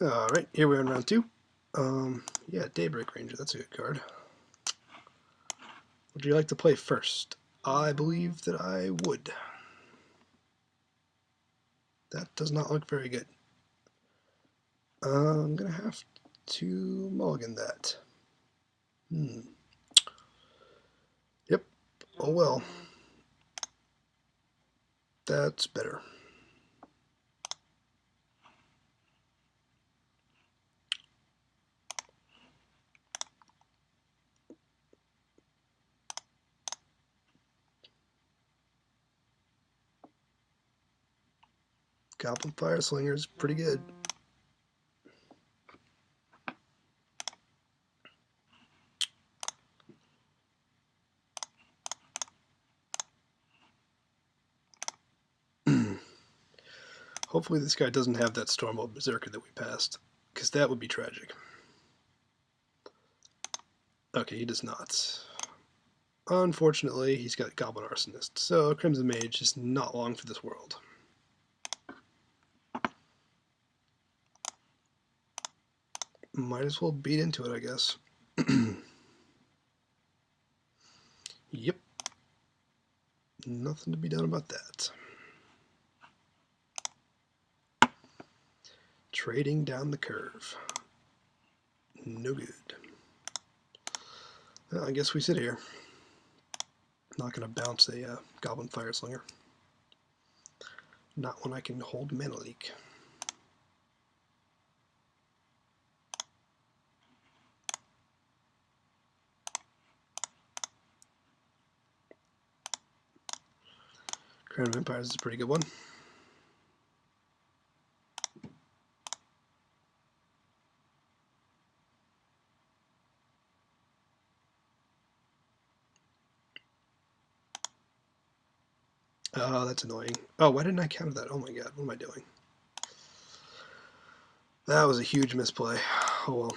Alright, here we are in round 2. Yeah, Daybreak Ranger, that's a good card. Would you like to play first? I believe that I would. That does not look very good. I'm gonna have to mulligan that. Yep. Oh well. That's better. Goblin Fire Slinger is pretty good. Hopefully this guy doesn't have that Stormbolt Berserker that we passed, because that would be tragic. Okay, he does not. Unfortunately, he's got Goblin Arsonist, so Crimson Mage is not long for this world. Might as well beat into it, I guess. Yep. Nothing to be done about that. Trading down the curve. No good. Well, I guess we sit here. Not going to bounce a Goblin Fire Slinger. Not when I can hold Mana Leak. Crown of Empires is a pretty good one. Oh, that's annoying. Oh, why didn't I counter that? Oh my god, what am I doing? That was a huge misplay. Oh well.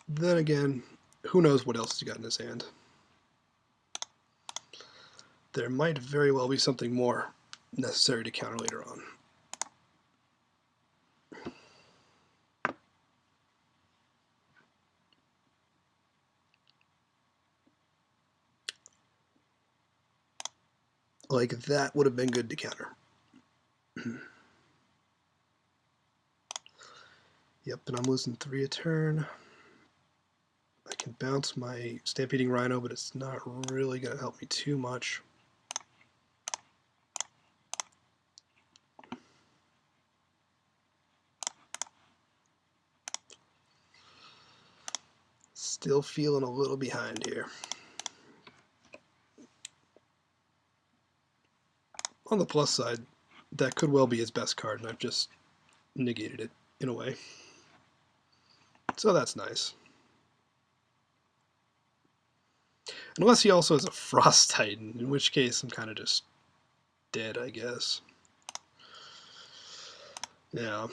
Then again, who knows what else he's got in his hand. There might very well be something more necessary to counter later on. Like, that would have been good to counter. Yep, and I'm losing 3 a turn. I can bounce my Stampeding Rhino, but it's not really going to help me too much. Still feeling a little behind here. On the plus side, that could well be his best card, and I've just negated it in a way. So that's nice. Unless he also has a Frost Titan, in which case I'm kind of just dead, I guess. Yeah.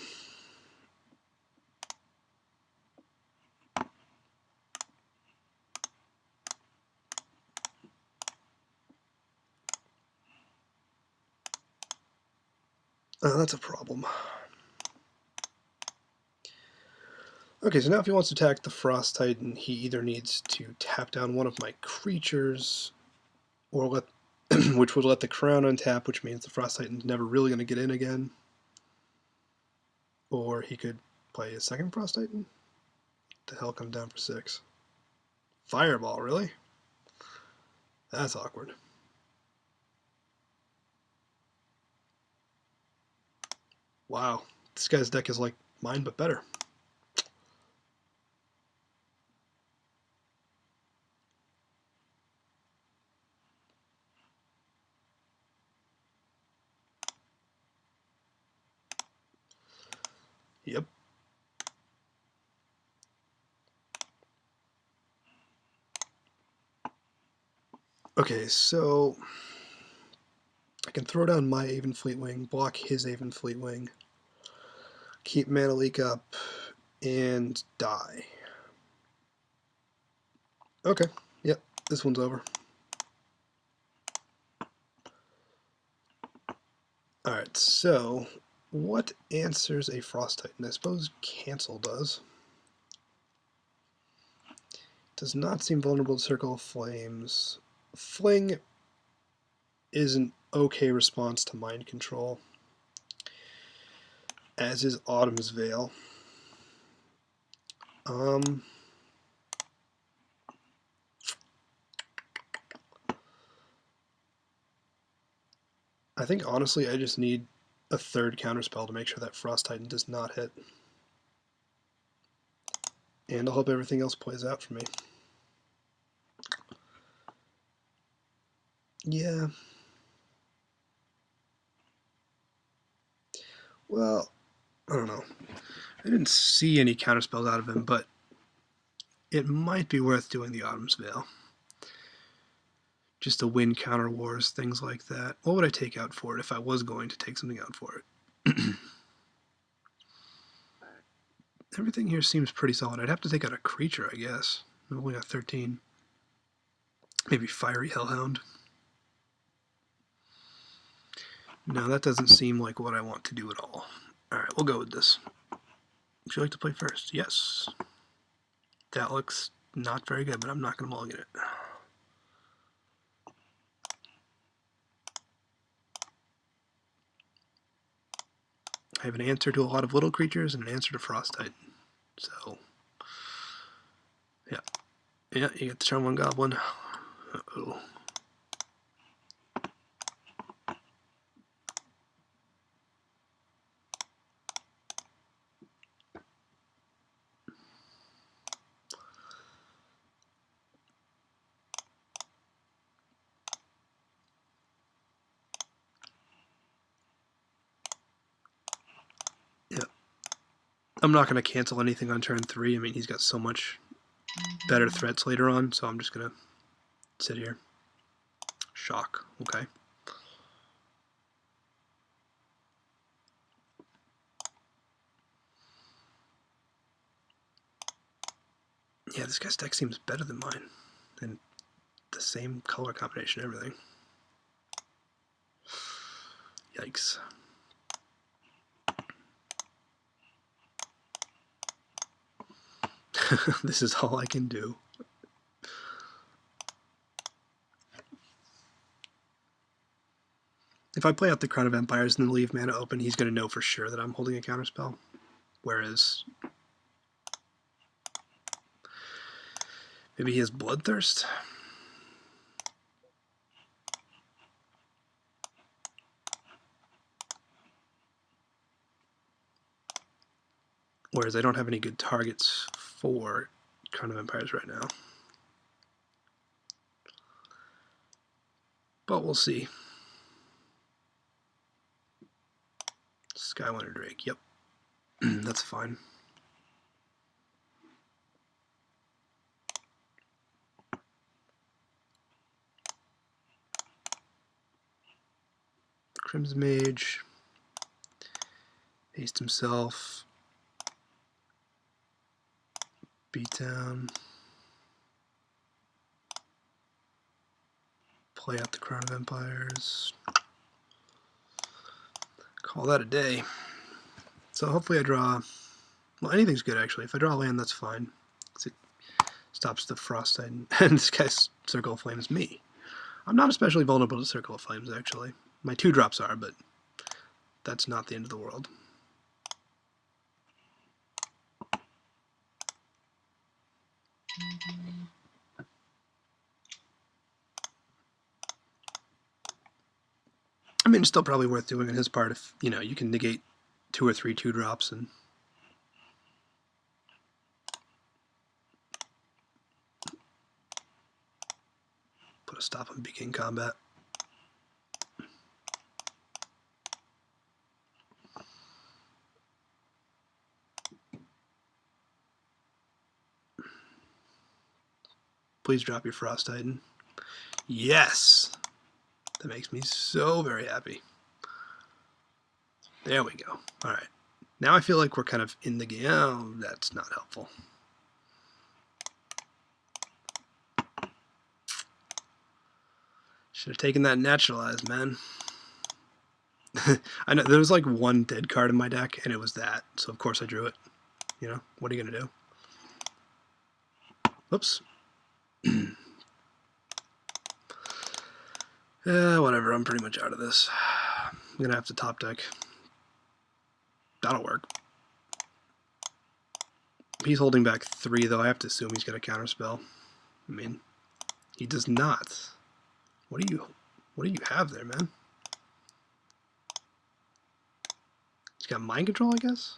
That's a problem. Okay, so now if he wants to attack the Frost Titan, he either needs to tap down one of my creatures, or let, which would let the Crown untap, which means the Frost Titan's never really going to get in again. Or he could play a second Frost Titan. What the hell comes down for 6? Fireball, really? That's awkward. Wow, this guy's deck is like mine, but better. Yep. Okay, so I can throw down my Aven Fleetwing, block his Aven Fleetwing, keep Mana Leak up, and die. Okay, yep, this one's over. Alright, so what answers a Frost Titan? I suppose Cancel does. Does not seem vulnerable to Circle of Flames. Fling is an okay response to Mind Control, as is Autumn's Veil. I think honestly I just need a third counterspell to make sure that Frost Titan does not hit. And I'll hope everything else plays out for me. Yeah. Well, I don't know. I didn't see any counterspells out of him, but it might be worth doing the Autumn's Veil. Just to win counter wars, things like that. What would I take out for it if I was going to take something out for it? Everything here seems pretty solid. I'd have to take out a creature, I guess. I've only got 13. Maybe Fiery Hellhound. No, that doesn't seem like what I want to do at all. Alright, we'll go with this. Would you like to play first? Yes. That looks not very good, but I'm not going to mulligan it. I have an answer to a lot of little creatures and an answer to Frost Titan. So, yeah. Yeah, you get the Charm 1 Goblin. Uh-oh. Yeah. I'm not going to cancel anything on turn 3. I mean, he's got so much better threats later on, so I'm just going to sit here. Shock. Okay. Yeah, this guy's deck seems better than mine. And the same color combination, everything. Yikes. This is all I can do. If I play out the Crown of Empires and then leave mana open, he's going to know for sure that I'm holding a counterspell. Whereas maybe he has Bloodthirst? Whereas I don't have any good targets for Crown of Empires right now. But we'll see. Skywinter Drake, yep. That's fine. Crimson Mage. Haste himself. Beatdown. Play out the Crown of Empires. Call that a day. So hopefully I draw... Well, anything's good, actually. If I draw a land, that's fine. It stops the Frost Titan. And this guy's Circle of Flames me. I'm not especially vulnerable to Circle of Flames, actually. My 2-drops are, but that's not the end of the world. I mean, it's still probably worth doing on his part if, you know, you can negate 2 or 3 2-drops and put a stop on begin combat. Please drop your Frost Titan. Yes! That makes me so very happy. There we go. Alright. Now I feel like we're kind of in the game. Oh, that's not helpful. Should have taken that naturalized, man. I know there was like one dead card in my deck, and it was that. So of course I drew it. You know, what are you gonna do? Oops. Whatever. I'm pretty much out of this. I'm gonna have to top deck. That'll work. He's holding back 3, though. I have to assume he's gonna counterspell. I mean, he does not. What do you have there, man? He's got mind control, I guess?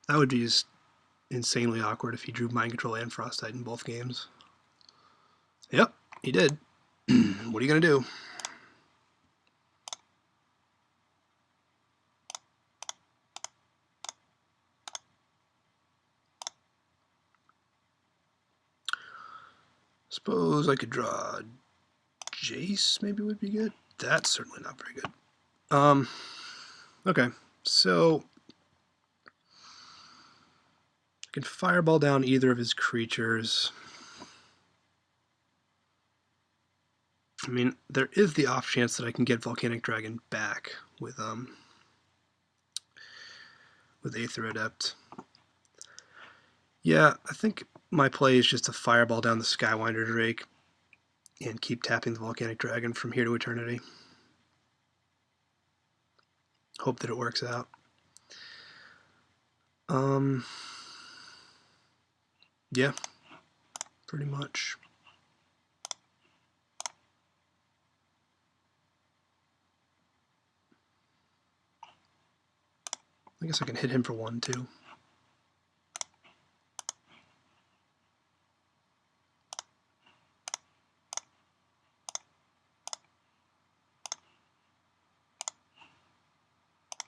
That would be just insanely awkward if he drew mind control and Frostite in both games. Yep, he did. What are you gonna do? Suppose I could draw Jace, maybe would be good. That's certainly not very good. Okay, so I can fireball down either of his creatures. I mean, there is the off chance that I can get Volcanic Dragon back with Aether Adept. Yeah, I think my play is just to fireball down the Skywinder Drake and keep tapping the Volcanic Dragon from here to eternity. Hope that it works out. Yeah, pretty much. I guess I can hit him for 1, too.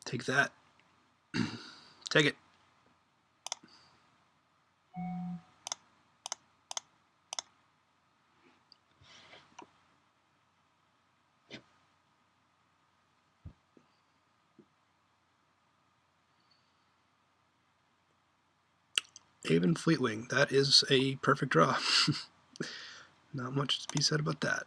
Take that. Take it. Haven Fleetwing. That is a perfect draw. Not much to be said about that.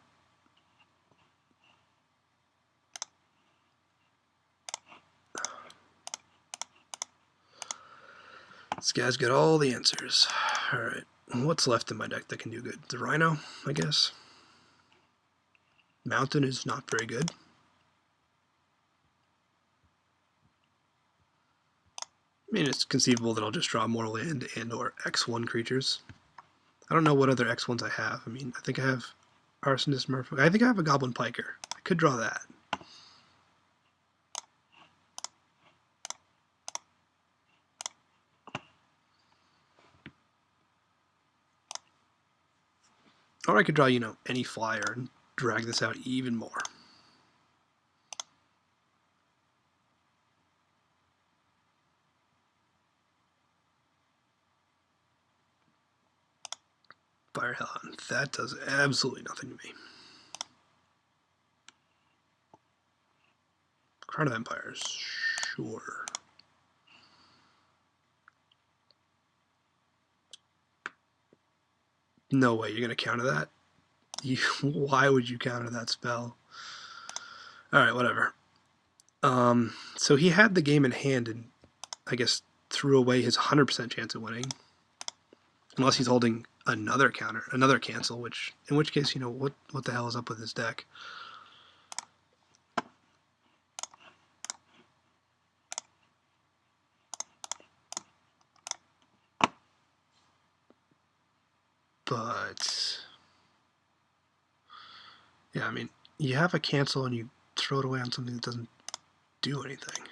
This guy's got all the answers. Alright, what's left in my deck that can do good? The Rhino, I guess. Mountain is not very good. I mean, it's conceivable that I'll just draw more land and or X1 creatures. I don't know what other X1s I have. I mean, I think I have Arsonist Merfolk. I think I have a Goblin Piker. I could draw that. Or I could draw, you know, any flyer and drag this out even more. Fire Hellhound. That does absolutely nothing to me. Crown of Empires. Sure. No way you're going to counter that. Why would you counter that spell? Alright, whatever. So he had the game in hand and I guess threw away his 100% chance of winning. Unless he's holding another counter, another cancel, in which case, you know, what the hell is up with his deck? But yeah, I mean, you have a cancel and you throw it away on something that doesn't do anything.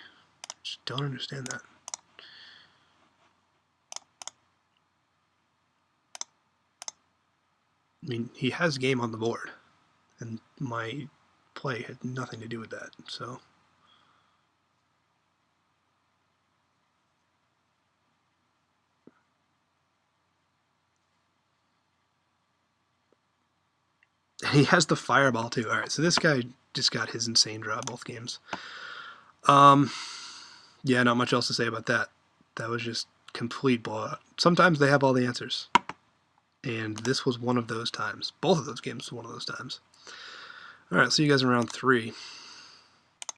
Just don't understand that. I mean, he has game on the board, and my play had nothing to do with that, so. He has the fireball too. Alright, so this guy just got his insane draw both games. Yeah, not much else to say about that. That was just complete blowout. Sometimes they have all the answers. And this was one of those times. Both of those games were one of those times. Alright, see you guys in round 3.